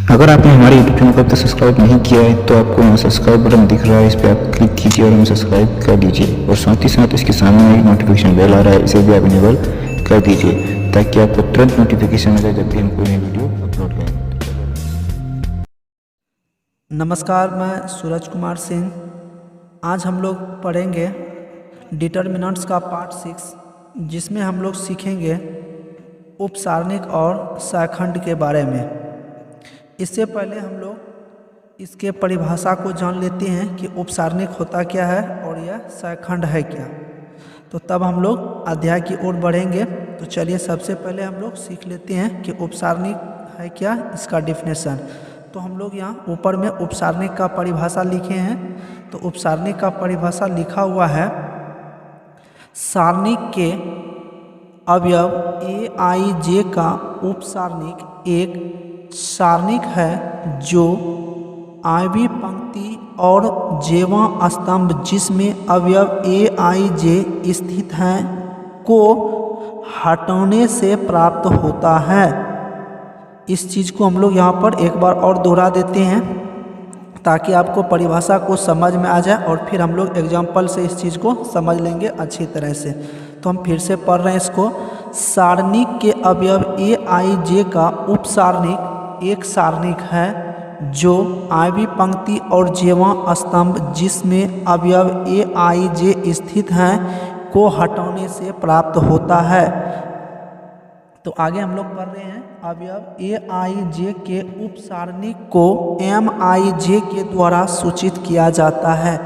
अगर आपने हमारे यूट्यूब चैनल को अब तक सब्सक्राइब नहीं किया है तो आपको यहाँ सब्सक्राइब बटन दिख रहा है, इस पर आप क्लिक कीजिए और हमें सब्सक्राइब कर दीजिए। और साथ ही साथ इसके सामने एक नोटिफिकेशन बेल आ रहा है, इसे भी आप इनेबल कर दीजिए ताकि आपको तुरंत नोटिफिकेशन मिले जब भी हम कोई नई वीडियो अपलोड करें। नमस्कार, मैं सूरज कुमार सिंह। आज हम लोग पढ़ेंगे डिटर्मिनेंट्स का पार्ट 6, जिसमें हम लोग सीखेंगे उपसारणिक और सहखंड के बारे में। इससे पहले हम लोग इसके परिभाषा को जान लेते हैं कि उपसारणिक होता क्या है और यह सहखंड है क्या, तो तब हम लोग अध्याय की ओर बढ़ेंगे। तो चलिए सबसे पहले हम लोग सीख लेते हैं कि उपसारणिक है क्या, इसका डिफिनेशन। तो हम लोग यहाँ ऊपर में उपसारणिक का परिभाषा लिखे हैं। तो उपसारणिक का परिभाषा लिखा हुआ है, सारणिक के अवयव ए आई जे का उपसारणिक एक सारणिक है जो आयवी पंक्ति और जेवा स्तंभ जिसमें अवयव ए आई जे स्थित हैं को हटाने से प्राप्त होता है। इस चीज़ को हम लोग यहाँ पर एक बार और दोहरा देते हैं ताकि आपको परिभाषा को समझ में आ जाए, और फिर हम लोग एग्जाम्पल से इस चीज़ को समझ लेंगे अच्छी तरह से। तो हम फिर से पढ़ रहे हैं इसको। सारणिक के अवयव ए आई जे का उपसारणिक एक सारणिक है जो आयवी पंक्ति और जेवा स्तंभ जिसमें अवयव ए आई जे स्थित हैं को हटाने से प्राप्त होता है। तो आगे हम लोग पढ़ रहे हैं, अवयव ए आई जे के उपसारणिक को एम आई जे के द्वारा सूचित किया जाता है।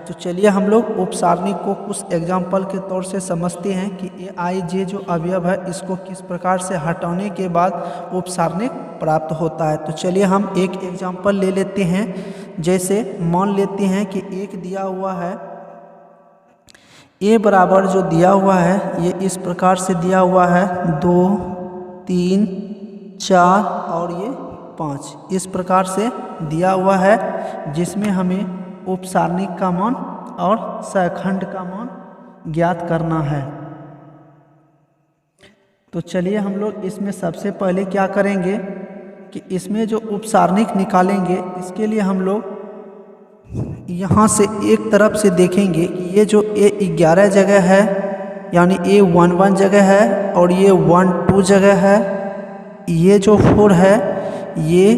तो चलिए हम लोग उपसारणिक को कुछ एग्जाम्पल के तौर से समझते हैं कि ए आई जे जो अवयव है इसको किस प्रकार से हटाने के बाद उपसारणिक प्राप्त होता है। तो चलिए हम एक एग्जाम्पल ले लेते हैं। जैसे मान लेते हैं कि एक दिया हुआ है ए बराबर, जो दिया हुआ है ये इस प्रकार से दिया हुआ है 2, 3, 4 और ये 5, इस प्रकार से दिया हुआ है, जिसमें हमें उपसारणिक का मान और सहखंड का मान ज्ञात करना है। तो चलिए हम लोग इसमें सबसे पहले क्या करेंगे कि इसमें जो उपसारणिक निकालेंगे, इसके लिए हम लोग यहाँ से एक तरफ से देखेंगे कि ये जो A11 जगह है यानी A11 जगह है और ये 12 जगह है, ये जो 4 है ये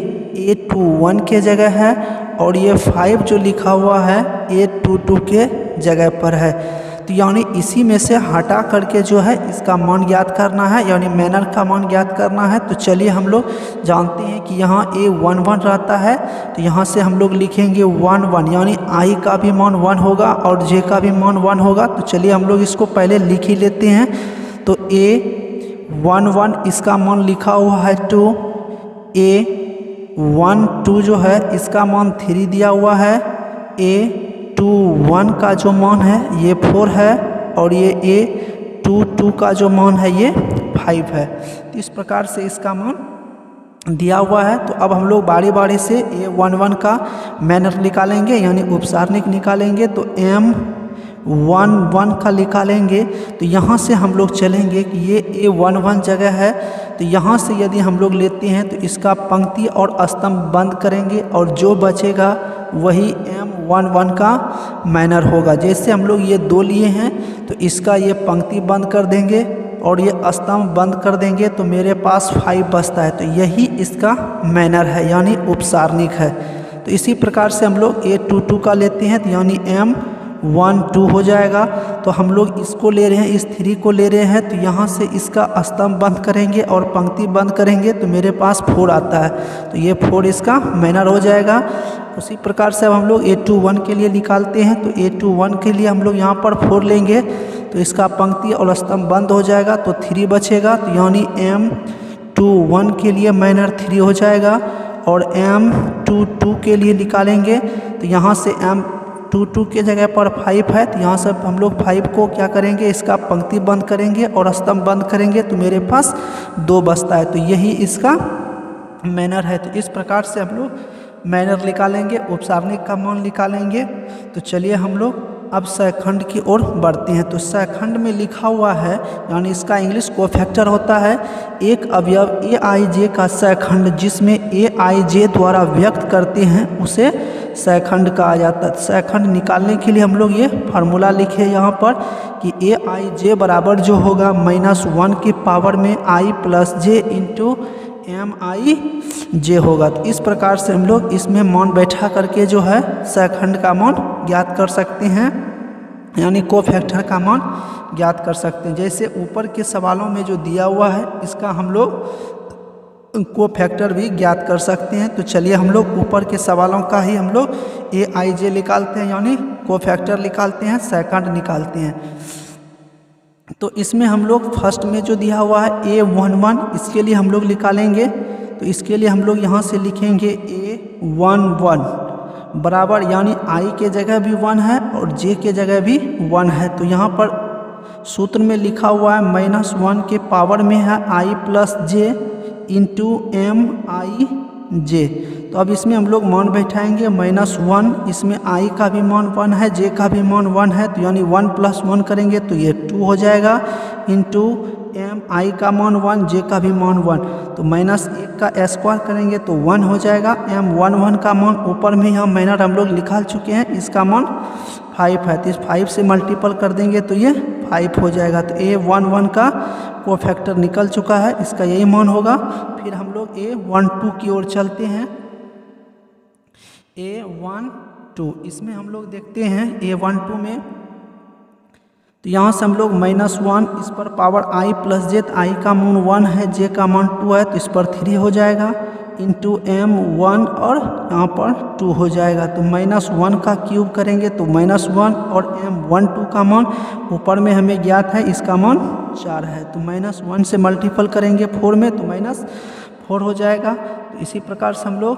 A21 के जगह है और ये 5 जो लिखा हुआ है A22 के जगह पर है। तो यानी इसी में से हटा करके जो है इसका मान ज्ञात करना है, यानी मैनर का मान ज्ञात करना है। तो चलिए हम लोग जानते हैं कि यहाँ A11 रहता है, तो यहाँ से हम लोग लिखेंगे 1 1, यानी I का भी मान 1 होगा और J का भी मान 1 होगा। तो चलिए हम लोग इसको पहले लिख ही लेते हैं। तो A11 इसका मान लिखा हुआ है 2, A12 जो है इसका मान 3 दिया हुआ है, A21 का जो मान है ये 4 है और ये A22 का जो मान है ये 5 है। तो इस प्रकार से इसका मान दिया हुआ है। तो अब हम लोग बारी बारी से A11 का मैनर निकालेंगे, यानी उपसारणिक निकालेंगे। तो M11 का निकालेंगे, तो यहाँ से हम लोग चलेंगे कि ये A11 जगह है, तो यहाँ से यदि हम लोग लेते हैं तो इसका पंक्ति और स्तंभ बंद करेंगे और जो बचेगा वही M11 का मैनर होगा। जैसे हम लोग ये 2 लिए हैं तो इसका ये पंक्ति बंद कर देंगे और ये स्तंभ बंद कर देंगे, तो मेरे पास 5 बचता है। तो यही इसका मैनर है, यानी उपसारणिक है। तो इसी प्रकार से हम लोग A22 का लेते हैं, तो यानी M12 हो जाएगा। तो हम लोग इसको ले रहे हैं, इस 3 को ले रहे हैं, तो यहाँ से इसका स्तंभ बंद करेंगे और पंक्ति बंद करेंगे, तो मेरे पास 4 आता है। तो ये 4 इसका मैनर हो जाएगा। उसी प्रकार से अब हम लोग A21 के लिए निकालते हैं। तो A21 के लिए हम लोग यहाँ पर 4 लेंगे, तो इसका पंक्ति और स्तंभ बंद हो जाएगा, तो 3 बचेगा। तो यानी M21 के लिए मैनर 3 हो जाएगा। और M22 के लिए निकालेंगे, तो यहाँ से M22 के जगह पर 5 है, तो यहाँ से हम लोग 5 को क्या करेंगे, इसका पंक्ति बंद करेंगे और स्तंभ बंद करेंगे, तो मेरे पास 2 बचता है। तो यही इसका मैनर है। तो इस प्रकार से हम लोग मैनर निकालेंगे, उपसारणिक का मान निकालेंगे। तो चलिए हम लोग अब सहखंड की ओर बढ़ते हैं। तो सहखंड में लिखा हुआ है, यानी इसका इंग्लिश कोफैक्टर होता है, एक अवयव ए आई जे का सहखंड जिसमें ए आई जे द्वारा व्यक्त करते हैं उसे सहखंड कहा जाता है। सहखंड निकालने के लिए हम लोग ये फार्मूला लिखे यहाँ पर कि ए आई जे बराबर जो होगा -1 की पावर में आई plus J into M I जे होगा। तो इस प्रकार से हम लोग इसमें मान बैठा करके जो है सहखंड का मान ज्ञात कर सकते हैं, यानी कोफैक्टर का मान ज्ञात कर सकते हैं। जैसे ऊपर के सवालों में जो दिया हुआ है इसका हम लोग कोफैक्टर भी ज्ञात कर सकते हैं। तो चलिए हम लोग ऊपर के सवालों का ही हम लोग ए आई जे निकालते हैं, यानी कोफैक्टर निकालते हैं, सहखंड निकालते हैं। तो इसमें हम लोग फर्स्ट में जो दिया हुआ है A11, इसके लिए हम लोग निकालेंगे। तो इसके लिए हम लोग यहाँ से लिखेंगे A11 बराबर, यानी I के जगह भी 1 है और J के जगह भी 1 है। तो यहाँ पर सूत्र में लिखा हुआ है -1 के पावर में है I plus J into M I J. तो अब इसमें हम लोग मान बैठाएंगे -1, इसमें I का भी मान 1 है, J का भी मान 1 है, तो यानी 1 + 1 करेंगे तो ये 2 हो जाएगा, इंटू एम आई का मान 1, J का भी मान 1, तो -1 का स्क्वायर करेंगे तो 1 हो जाएगा। M11 का मान ऊपर में यहाँ मैनर हम लोग निकाल चुके हैं, इसका मान 5 है, तो इस 5 से मल्टीपल कर देंगे तो ये 5 हो जाएगा। तो A11 का कोफैक्टर निकल चुका है, इसका यही मान होगा। फिर हम लोग A12 की ओर चलते हैं। A12 इसमें हम लोग देखते हैं A12 में, तो यहाँ से हम लोग -1, इस पर पावर I प्लस जे, तो I का मान 1 है, J का मान 2 है, तो इस पर 3 हो जाएगा, इंटू M1 और यहाँ पर 2 हो जाएगा। तो -1 का क्यूब करेंगे तो -1 और M12 का मान ऊपर में हमें ज्ञात है, इसका मान 4 है, तो -1 से मल्टीपल करेंगे 4 में तो -4 हो जाएगा। तो इसी प्रकार से हम लोग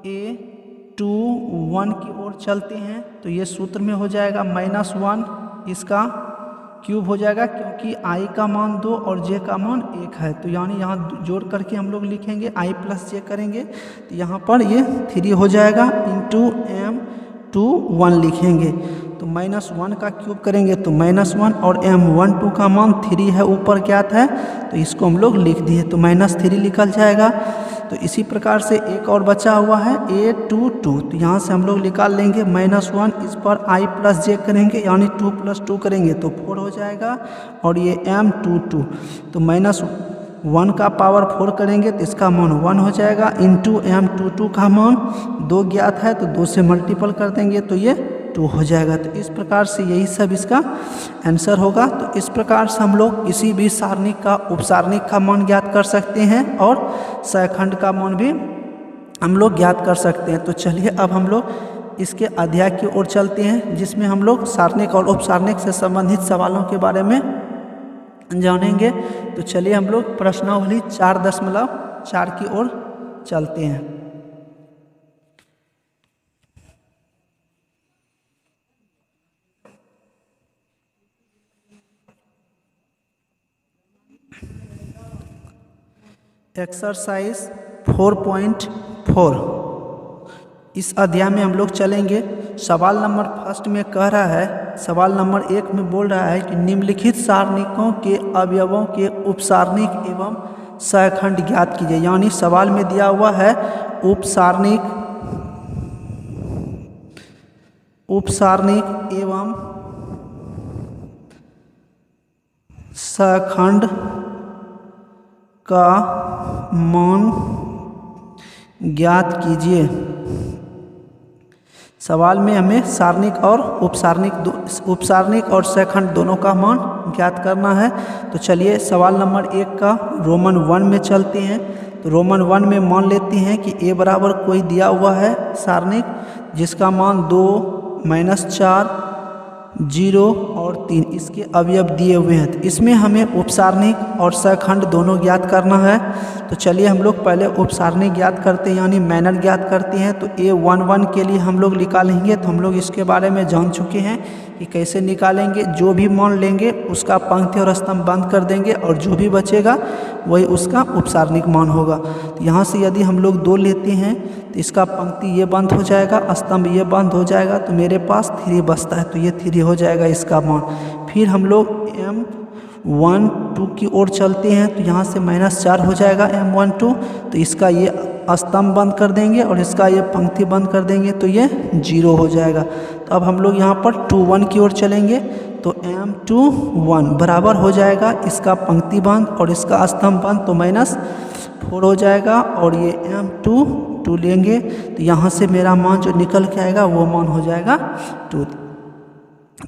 A21 की ओर चलते हैं। तो ये सूत्र में हो जाएगा -1, इसका क्यूब हो जाएगा क्योंकि I का मान 2 और J का मान 1 है, तो यानी यहाँ जोड़ करके हम लोग लिखेंगे I प्लस जे करेंगे तो यहाँ पर ये 3 हो जाएगा, इंटू M21 लिखेंगे तो -1 का क्यूब करेंगे तो -1 और M12 का मान 3 है, ऊपर ज्ञात है, तो इसको हम लोग लिख दिए तो -3 निकल जाएगा। तो इसी प्रकार से एक और बचा हुआ है A22, तो यहाँ से हम लोग निकाल लेंगे -1, इस पर I प्लस जे करेंगे यानी 2 + 2 करेंगे तो 4 हो जाएगा, और ये M22 तो -1 का पावर 4 करेंगे तो इसका मान 1 हो जाएगा, इंटू M22 का मान 2 ज्ञात है तो 2 से मल्टीपल कर देंगे तो ये 2 हो जाएगा। तो इस प्रकार से यही सब इसका आंसर होगा। तो इस प्रकार से हम लोग किसी भी सारणिक का उपसारणिक का मान ज्ञात कर सकते हैं और सहखंड का मान भी हम लोग ज्ञात कर सकते हैं। तो चलिए अब हम लोग इसके अध्याय की ओर चलते हैं, जिसमें हम लोग सारणिक और उपसारणिक से संबंधित सवालों के बारे में जानेंगे। तो चलिए हम लोग प्रश्नावली 4.4 की ओर चलते हैं। एक्सरसाइज 4.4 इस अध्याय में हम लोग चलेंगे। सवाल नंबर फर्स्ट में कह रहा है, सवाल नंबर 1 में बोल रहा है कि निम्नलिखित सारणिकों के अवयवों के उपसारणिक एवं सहखंड ज्ञात कीजिए। यानी सवाल में दिया हुआ है उपसारणिक एवं सहखंड का मान ज्ञात कीजिए। सवाल में हमें सारणिक और उपसारणिक और सहखंड दोनों का मान ज्ञात करना है। तो चलिए सवाल नंबर 1 का रोमन 1 में चलते हैं। तो रोमन 1 में मान लेते हैं कि A बराबर कोई दिया हुआ है सारणिक जिसका मान 2, -4, 0 और 3 इसके अवयव दिए हुए हैं। तो इसमें हमें उपसारणिक और सहखंड दोनों ज्ञात करना है। तो चलिए हम लोग पहले उपसारणिक ज्ञात करते हैं, यानी मैनर ज्ञात करते हैं। तो A11 के लिए हम लोग निकालेंगे। तो हम लोग इसके बारे में जान चुके हैं कि कैसे निकालेंगे। जो भी मान लेंगे उसका पंक्ति और स्तंभ बंद कर देंगे और जो भी बचेगा वही उसका उपसारणिक मान होगा। तो यहाँ से यदि हम लोग 2 लेते हैं तो इसका पंक्ति ये बंद हो जाएगा, स्तंभ ये बंद हो जाएगा, तो मेरे पास 3 बचता है, तो ये 3 हो जाएगा इसका मान। फिर हम लोग M1 2 की ओर चलते हैं तो यहाँ से -4 हो जाएगा M1 2, तो इसका ये स्तंभ बंद कर देंगे और इसका ये पंक्ति बंद कर देंगे तो ये 0 हो जाएगा। तो अब हम लोग यहाँ पर 2 1 की ओर चलेंगे तो M2 1 बराबर हो जाएगा इसका पंक्ति बंद और इसका स्तंभ बंद, तो -4 हो जाएगा और ये M2 2 लेंगे तो यहाँ से मेरा मान जो निकल के आएगा वो मान हो जाएगा 2।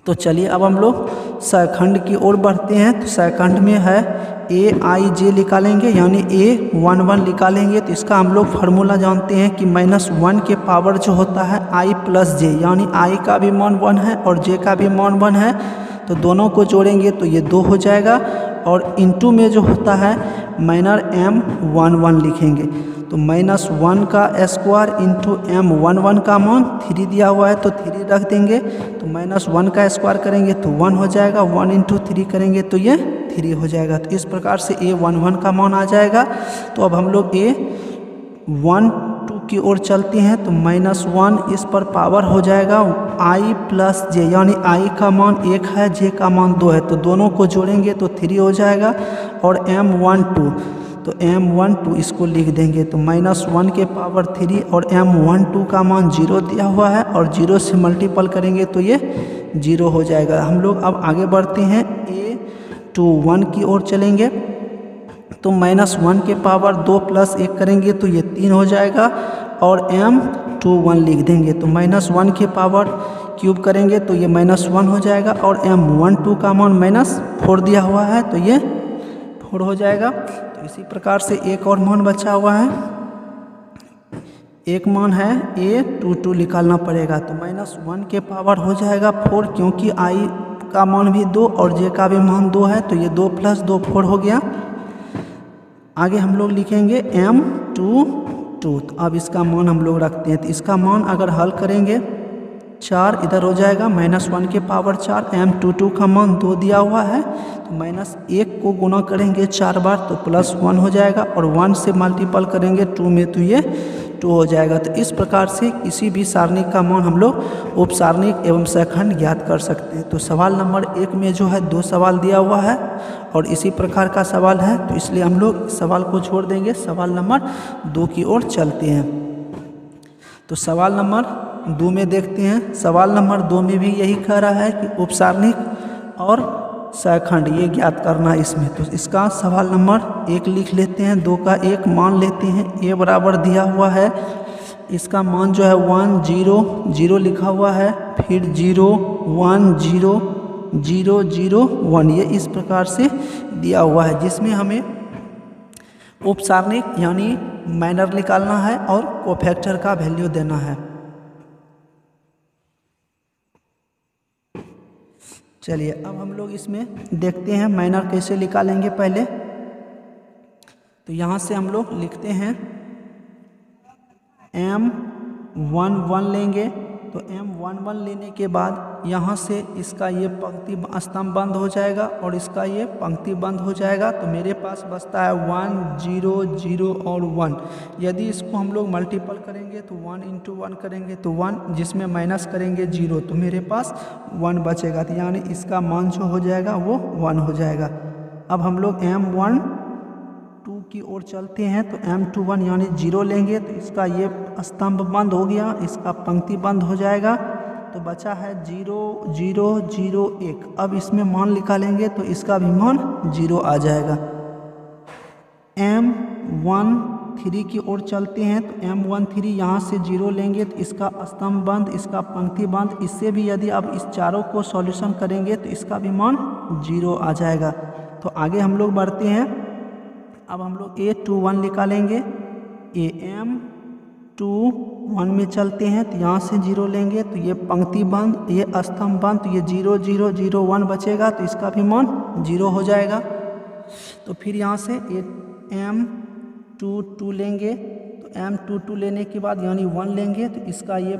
तो चलिए अब हम लोग सहखंड की ओर बढ़ते हैं। तो सहखंड में है AIJ निकालेंगे, यानी A11 निकालेंगे। तो इसका हम लोग फार्मूला जानते हैं कि -1 के पावर जो होता है I + J, यानी I का भी मान 1 है और J का भी मान 1 है, तो दोनों को जोड़ेंगे तो ये 2 हो जाएगा। और इंटू में जो होता है -M11 लिखेंगे, तो -1 का स्क्वायर इंटू M11 का मान 3 दिया हुआ है तो 3 रख देंगे, तो -1 का स्क्वायर करेंगे तो 1 हो जाएगा, 1 इंटू 3 करेंगे तो ये 3 हो जाएगा। तो इस प्रकार से A11 का मान आ जाएगा। तो अब हम लोग A12 की ओर चलते हैं तो -1 इस पर पावर हो जाएगा I + J, यानी I का मान 1 है, J का मान 2 है, तो दोनों को जोड़ेंगे तो 3 हो जाएगा। और M12, तो M12 इसको लिख देंगे तो -1 के पावर 3 और M12 का मान 0 दिया हुआ है और 0 से मल्टीपल करेंगे तो ये 0 हो जाएगा। हम लोग अब आगे बढ़ते हैं A21 की ओर चलेंगे तो -1 के पावर 2 + 1 करेंगे तो ये 3 हो जाएगा और M21 लिख देंगे, तो -1 के पावर क्यूब करेंगे तो ये -1 हो जाएगा और M12 का मान -4 दिया हुआ है तो ये 4 हो जाएगा। तो इसी प्रकार से एक और मान बचा हुआ है, एक मान है A22 निकालना पड़ेगा। तो -1 के पावर हो जाएगा 4, क्योंकि I का मान भी 2 और J का भी मान 2 है, तो ये 2 + 2 4 हो गया। आगे हम लोग लिखेंगे M22, तो अब इसका मान हम लोग रखते हैं। तो इसका मान अगर हल करेंगे 4 इधर हो जाएगा, -1 के पावर 4, M22 का मान 2 दिया हुआ है, तो -1 को गुना करेंगे 4 बार तो +1 हो जाएगा और 1 से मल्टीपल करेंगे 2 में तो ये 2 हो जाएगा। तो इस प्रकार से किसी भी सारणी का मान हम लोग उपसारणिक एवं सहखंड ज्ञात कर सकते हैं। तो सवाल नंबर 1 में जो है 2 सवाल दिया हुआ है और इसी प्रकार का सवाल है, तो इसलिए हम लोग इस सवाल को छोड़ देंगे, सवाल नंबर 2 की ओर चलते हैं। तो सवाल नंबर 2 में देखते हैं। सवाल नंबर 2 में भी यही कह रहा है कि उपसारणिक और सहखंड ये ज्ञात करना है इसमें। तो इसका सवाल नंबर 1 लिख लेते हैं, 2 का 1 मान लेते हैं। A बराबर दिया हुआ है, इसका मान जो है 1 0 0 लिखा हुआ है, फिर 0 1 0 0 0 1, ये इस प्रकार से दिया हुआ है, जिसमें हमें उपसारणिक यानी माइनर निकालना है और कोफैक्टर का वैल्यू देना है। चलिए अब हम लोग इसमें देखते हैं माइनर कैसे निकालेंगे। पहले तो यहाँ से हम लोग लिखते हैं M11 लेंगे, तो M11 लेने के बाद यहाँ से इसका ये पंक्ति स्तंभ बंद हो जाएगा और इसका ये पंक्ति बंद हो जाएगा, तो मेरे पास बचता है 1 0 0 और 1। यदि इसको हम लोग मल्टीपल करेंगे तो 1 इंटू 1 करेंगे तो 1, जिसमें माइनस करेंगे 0, तो मेरे पास 1 बचेगा, तो यानी इसका मान जो हो जाएगा वो 1 हो जाएगा। अब हम लोग M12 की ओर चलते हैं तो M21 यानी 0 लेंगे, तो इसका ये स्तंभ बंद हो गया, इसका पंक्ति बंद हो जाएगा, तो बचा है 0 0 0 1। अब इसमें मान निकालेंगे तो इसका भी मान 0 आ जाएगा। M13 की ओर चलते हैं तो M13 यहाँ से 0 लेंगे तो इसका स्तंभ बंद, इसका पंक्ति बंद, इससे भी यदि अब इस चारों को सॉल्यूशन करेंगे तो इसका भी मान 0 आ जाएगा। तो आगे हम लोग बढ़ते हैं। अब हम लोग A21 निकालेंगे, M21 में चलते हैं तो यहाँ से 0 लेंगे तो ये पंक्ति बंद, ये स्तंभ बंद, तो ये 0 0 0 1 बचेगा, तो इसका भी मान 0 हो जाएगा। तो फिर यहाँ से M22 लेंगे, तो M22 लेने के बाद यानी 1 लेंगे तो इसका ये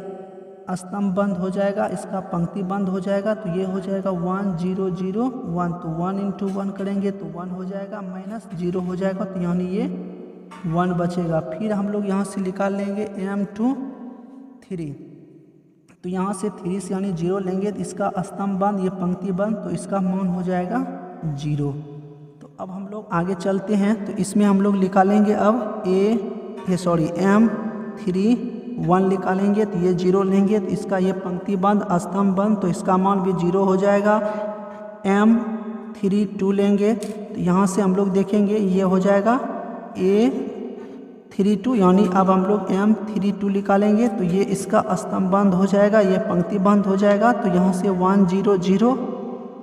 स्तंभ बंद हो जाएगा, इसका पंक्ति बंद हो जाएगा, तो ये हो जाएगा 1 0 0 1। तो 1 इंटू 1 करेंगे तो 1 हो जाएगा, माइनस 0 हो जाएगा, तो यानी ये 1 बचेगा। फिर हम लोग यहाँ से निकाल लेंगे m2 3। तो यहाँ से 3 से यानी 0 लेंगे तो इसका स्तंभ बंद, ये पंक्ति बंद, तो इसका मान हो जाएगा 0। तो अब हम लोग आगे चलते हैं, तो इसमें हम लोग निकालेंगे अब m3 1 निकालेंगे तो ये 0 लेंगे तो इसका ये पंक्ति बंद स्तंभ बंद, तो इसका मान भी 0 हो जाएगा। m3 2 लेंगे तो यहाँ से हम लोग देखेंगे ये हो जाएगा a32, यानी अब हम लोग m32 निकालेंगे तो ये इसका स्तंभ बंद हो जाएगा, ये पंक्ति बंद हो जाएगा, तो यहाँ से 1 0 0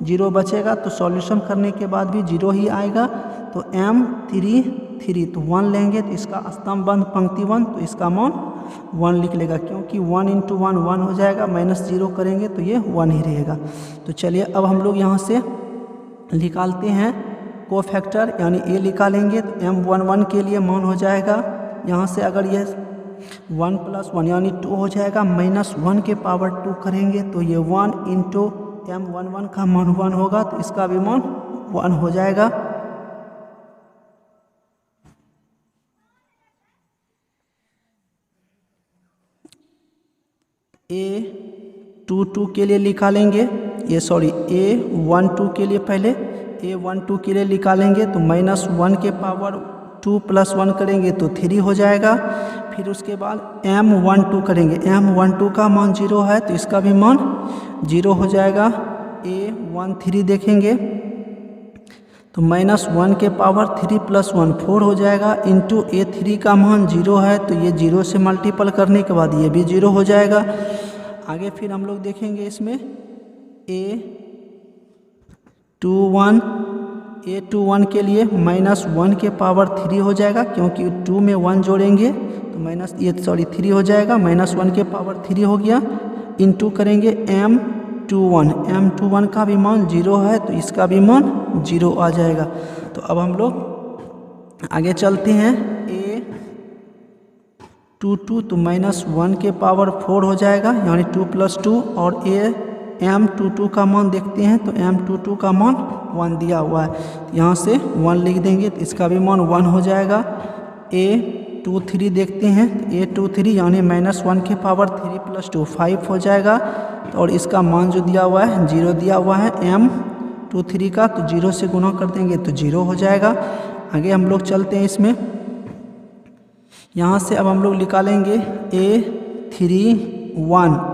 0 बचेगा। तो सॉल्यूशन करने के बाद भी 0 ही आएगा। तो m33 तो 1 लेंगे तो इसका स्तंभ बंद पंक्ति बंद, तो इसका मान 1 लिख लेगा, क्योंकि 1 इंटू 1 1 हो जाएगा, माइनस 0 करेंगे तो ये 1 ही रहेगा। तो चलिए अब हम लोग यहाँ से निकालते हैं कोफैक्टर, यानी a निकालेंगे तो m11 के लिए मान हो जाएगा, यहाँ से अगर ये 1 + 1 यानी 2 हो जाएगा, -1 के पावर 2 करेंगे तो ये 1 इंटू m11 का मान 1 होगा, तो इसका भी मान 1 हो जाएगा। a22 के लिए निकालेंगे, a12 के लिए पहले a12 के लिए निकालेंगे तो -1 के पावर 2 + 1 करेंगे तो 3 हो जाएगा। फिर उसके बाद m12 करेंगे, m12 का मान 0 है तो इसका भी मान 0 हो जाएगा। a13 देखेंगे तो -1 के पावर 3 + 1 4 हो जाएगा, इंटू a3 का मान 0 है तो ये 0 से मल्टीपल करने के बाद ये भी 0 हो जाएगा। आगे फिर हम लोग देखेंगे इसमें a21 के लिए -1 के पावर 3 हो जाएगा, क्योंकि 2 में 1 जोड़ेंगे तो 3 हो जाएगा, -1 के पावर 3 हो गया, इंटू करेंगे m21 का भी मान 0 है तो इसका भी मान 0 आ जाएगा। तो अब हम लोग आगे चलते हैं, a22 तो -1 के पावर 4 हो जाएगा, यानी 2 + 2, और m22 का मान देखते हैं तो m22 का मान 1 दिया हुआ है, यहाँ से 1 लिख देंगे तो इसका भी मान 1 हो जाएगा। a23 देखते हैं, a23 यानी -1 के पावर 3 + 2 5 हो जाएगा, और इसका मान जो दिया हुआ है 0 दिया हुआ है m23 का, तो 0 से गुणा कर देंगे तो 0 हो जाएगा। आगे हम लोग चलते हैं इसमें, यहाँ से अब हम लोग निकालेंगे a31,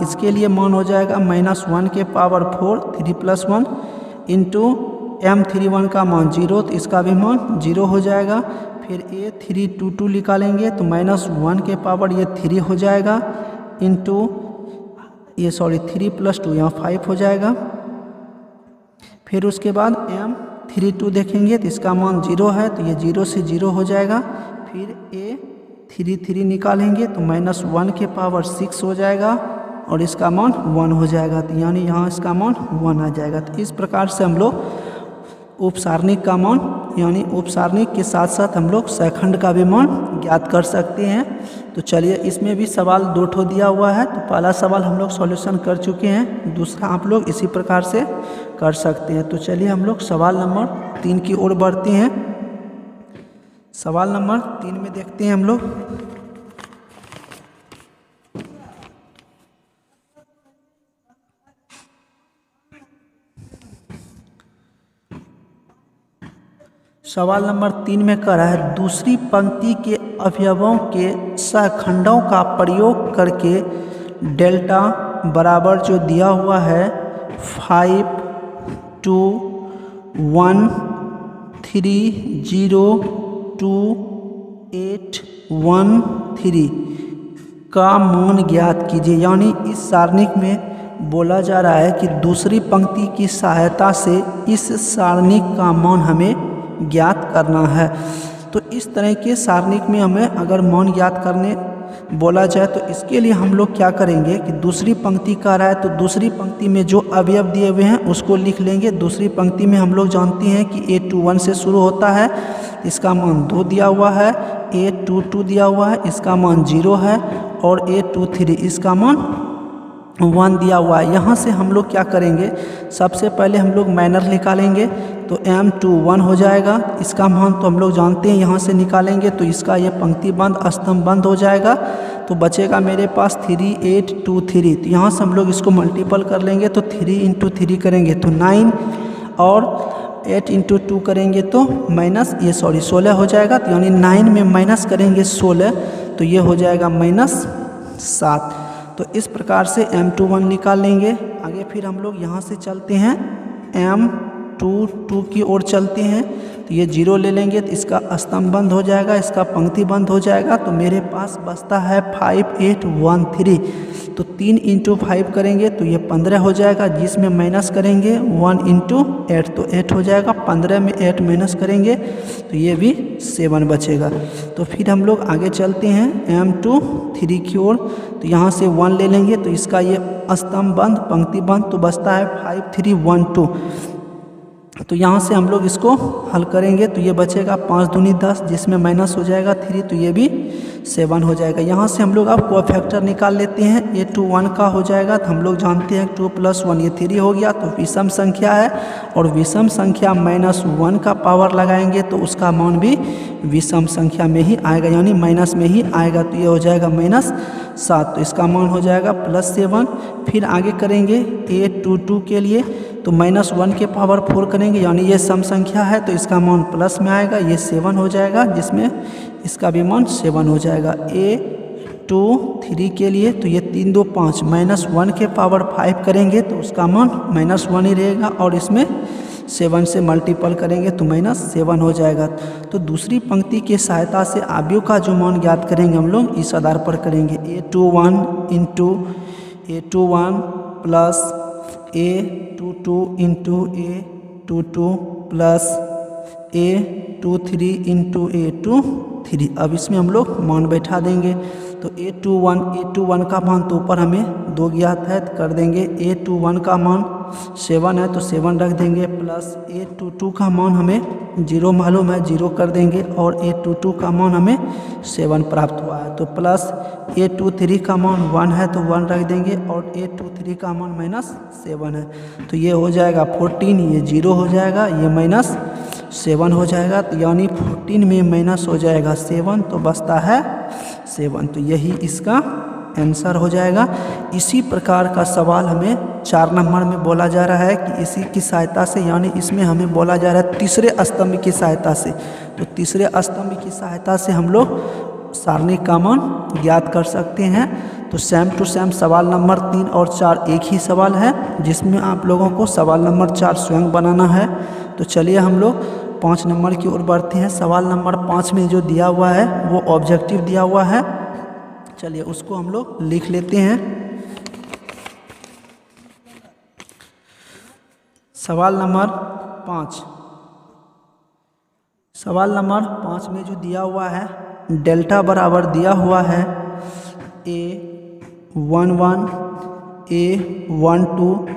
इसके लिए मान हो जाएगा -1 के पावर 4 3 + 1 इंटू m31 का मान 0, तो इसका भी मान 0 हो जाएगा। फिर a322 निकालेंगे तो -1 के पावर ये 3 हो जाएगा, इंटू 3 + 2 यहाँ 5 हो जाएगा। फिर उसके बाद m32 देखेंगे तो इसका मान 0 है तो ये 0 से 0 हो जाएगा। फिर a33 निकालेंगे तो -1 के पावर 6 हो जाएगा, और इसका मान 1 हो जाएगा, तो यानी यहाँ इसका मान 1 आ जाएगा। तो इस प्रकार से हम लोग उपसारणिक का मान, यानी उपसारणिक के साथ साथ हम लोग सैखंड का भी मान ज्ञात कर सकते हैं। तो चलिए, इसमें भी सवाल 2 ठो दिया हुआ है, तो पहला सवाल हम लोग सॉल्यूशन कर चुके हैं, दूसरा आप लोग इसी प्रकार से कर सकते हैं। तो चलिए हम लोग सवाल नंबर 3 की ओर बढ़ते हैं। सवाल नंबर 3 में देखते हैं हम लोग, सवाल नंबर 3 में कह रहा है दूसरी पंक्ति के अवयवों के सहखंडों का प्रयोग करके डेल्टा बराबर जो दिया हुआ है 5 2 1 3 0 2 8 1 3 का मान ज्ञात कीजिए। यानी इस सारणिक में बोला जा रहा है कि दूसरी पंक्ति की सहायता से इस सारणिक का मान हमें ज्ञात करना है। तो इस तरह के सारणिक में हमें अगर मान ज्ञात करने बोला जाए तो इसके लिए हम लोग क्या करेंगे कि दूसरी पंक्ति कह रहा है तो दूसरी पंक्ति में जो अवयव दिए हुए हैं उसको लिख लेंगे। दूसरी पंक्ति में हम लोग जानते हैं कि a21 से शुरू होता है, इसका मान 2 दिया हुआ है, a22 दिया हुआ है, इसका मान 0 है, और a23 इसका मान 1 दिया हुआ है। यहाँ से हम लोग क्या करेंगे, सबसे पहले हम लोग माइनर निकालेंगे तो m2 1 हो जाएगा। इसका मान तो हम लोग जानते हैं, यहाँ से निकालेंगे तो इसका ये पंक्ति बंद स्तंभ बंद हो जाएगा। तो बचेगा मेरे पास 3 8 2 3। तो यहाँ से हम लोग इसको मल्टीपल कर लेंगे तो 3 × 3 करेंगे तो 9 और 8 × 2 करेंगे तो -16 हो जाएगा। तो यानी 9 में माइनस करेंगे 16 तो ये हो जाएगा -7। तो इस प्रकार से m2 1 निकाल लेंगे। आगे फिर हम लोग यहाँ से चलते हैं m2 2 की ओर चलते हैं तो ये 0 ले लेंगे तो इसका स्तंभ बंद हो जाएगा, इसका पंक्ति बंद हो जाएगा। तो मेरे पास बचता है 5 8 1 3। तो 3 × 5 करेंगे तो ये 15 हो जाएगा, जिसमें माइनस करेंगे 1 × 8 तो 8 हो जाएगा। 15 में 8 माइनस करेंगे तो ये भी 7 बचेगा। तो फिर हम लोग आगे चलते हैं m2 3 की ओर। तो यहाँ से 1 ले लेंगे तो इसका ये स्तंभ बंद पंक्ति बंद तो बचता है 5 3 1 2। तो यहाँ से हम लोग इसको हल करेंगे तो ये बचेगा 5 दूनी 10, जिसमें माइनस हो जाएगा 3 तो ये भी 7 हो जाएगा। यहाँ से हम लोग अब कोफैक्टर निकाल लेते हैं। ये 2 1 का हो जाएगा तो हम लोग जानते हैं 2 + 1 ये 3 हो गया। तो विषम संख्या है और विषम संख्या -1 का पावर लगाएंगे तो उसका मान भी विषम संख्या में ही आएगा, यानी माइनस में ही आएगा। तो ये हो जाएगा -7। तो इसका मान हो जाएगा +7। फिर आगे करेंगे A22 के लिए तो -1 के पावर 4 करेंगे, यानी ये सम संख्या है तो इसका मान प्लस में आएगा, ये 7 हो जाएगा, जिसमें इसका भी मान 7 हो जाएगा। A23 के लिए तो ये 3 2 5 -1 के पावर 5 करेंगे तो उसका मान -1 ही रहेगा और इसमें 7 से मल्टीपल करेंगे तो -7 हो जाएगा। तो दूसरी पंक्ति की सहायता से आव्यूह का जो मान ज्ञात करेंगे हम लोग इस आधार पर करेंगे। A21 × A21 plus A22 × A22 plus A23 × A23। अब इसमें हम लोग मान बैठा देंगे तो A21 का मान तो ऊपर हमें 2 ज्ञात है तो कर देंगे। A21 का मान 7 है तो 7 रख देंगे, प्लस A22 का मान हमें 0 मालूम है 0 कर देंगे और A22 का मान हमें 7 प्राप्त हुआ है। तो प्लस A23 का मान 1 है तो 1 रख देंगे और A23 का मान -7 है तो ये हो जाएगा 14, ये 0 हो जाएगा, ये -7 हो जाएगा। तो यानी 14 में माइनस हो जाएगा 7 तो बचता है 7। तो यही इसका आंसर हो जाएगा। इसी प्रकार का सवाल हमें 4 नंबर में बोला जा रहा है कि इसी की सहायता से, यानी इसमें हमें बोला जा रहा है तीसरे स्तंभ की सहायता से। तो तीसरे स्तंभ की सहायता से हम लोग सारणी का मान ज्ञात कर सकते हैं। तो सेम टू सेम सवाल नंबर 3 और 4 एक ही सवाल है, जिसमें आप लोगों को सवाल नंबर 4 स्वयं बनाना है। तो चलिए हम लोग 5 नंबर की ओर बढ़ते हैं। सवाल नंबर 5 में जो दिया हुआ है वो ऑब्जेक्टिव दिया हुआ है, चलिए उसको हम लोग लिख लेते हैं। सवाल नंबर 5 में जो दिया हुआ है डेल्टा बराबर दिया हुआ है A11 A12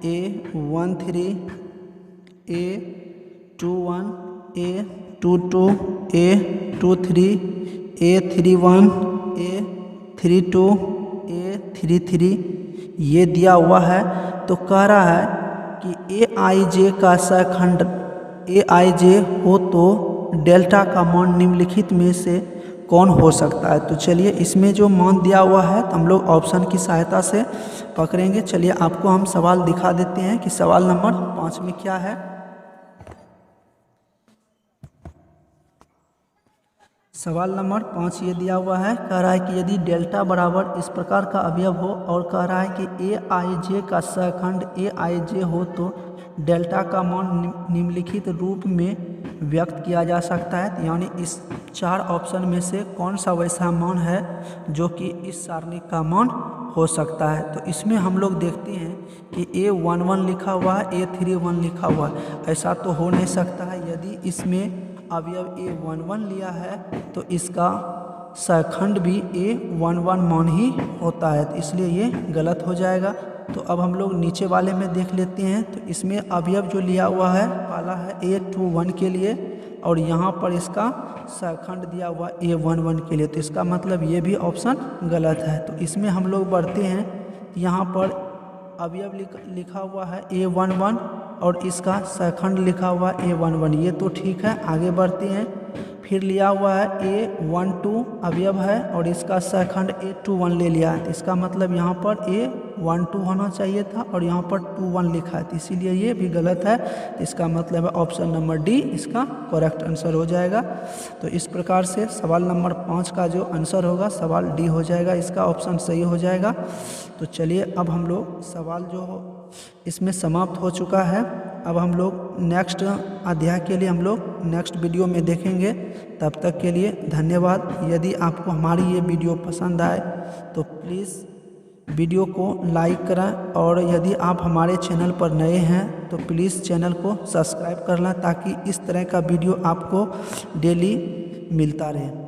A13 A21 A22 A23 A31 A32 A33 ये दिया हुआ है। तो कह रहा है कि AIJ का सहखंड AIJ हो तो डेल्टा का मान निम्नलिखित में से कौन हो सकता है। तो चलिए इसमें जो मान दिया हुआ है तो हम लोग ऑप्शन की सहायता से पकड़ेंगे। चलिए आपको हम सवाल दिखा देते हैं कि सवाल नंबर 5 में क्या है। सवाल नंबर 5 ये दिया हुआ है, कह रहा है कि यदि डेल्टा बराबर इस प्रकार का अवयव हो और कह रहा है कि AIJ का सहखंड AIJ हो तो डेल्टा का मान निम्नलिखित रूप में व्यक्त किया जा सकता है। यानी इस 4 ऑप्शन में से कौन सा वैसा मान है जो कि इस सारणी का मान हो सकता है। तो इसमें हम लोग देखते हैं कि A11 लिखा हुआ है A31 लिखा हुआ है, ऐसा तो हो नहीं सकता है। यदि इसमें अवयव A11 लिया है तो इसका सहखंड भी A11 मान ही होता है, तो इसलिए ये गलत हो जाएगा। तो अब हम लोग नीचे वाले में देख लेते हैं। तो इसमें अवयव जो लिया हुआ है पहला है A21 के लिए और यहाँ पर इसका सहखंड दिया हुआ A11 के लिए, तो इसका मतलब ये भी ऑप्शन गलत है। तो इसमें हम लोग बढ़ते हैं यहाँ पर अवयव लिखा हुआ है A11 और इसका सेकंड लिखा हुआ है A11, ये तो ठीक है। आगे बढ़ते हैं। फिर लिया हुआ है A12 अवयव है और इसका सेकंड A21 ले लिया है, तो इसका मतलब यहाँ पर A12 होना चाहिए था और यहाँ पर 21 लिखा है, तो इसीलिए ये भी गलत है। इसका मतलब है ऑप्शन नंबर डी इसका करेक्ट आंसर हो जाएगा। तो इस प्रकार से सवाल नंबर 5 का जो आंसर होगा सवाल डी हो जाएगा, इसका ऑप्शन सही हो जाएगा। तो चलिए अब हम लोग सवाल जो इसमें समाप्त हो चुका है। अब हम लोग नेक्स्ट अध्याय के लिए हम लोग नेक्स्ट वीडियो में देखेंगे। तब तक के लिए धन्यवाद। यदि आपको हमारी ये वीडियो पसंद आए तो प्लीज़ वीडियो को लाइक करें और यदि आप हमारे चैनल पर नए हैं तो प्लीज़ चैनल को सब्सक्राइब कर लें ताकि इस तरह का वीडियो आपको डेली मिलता रहे।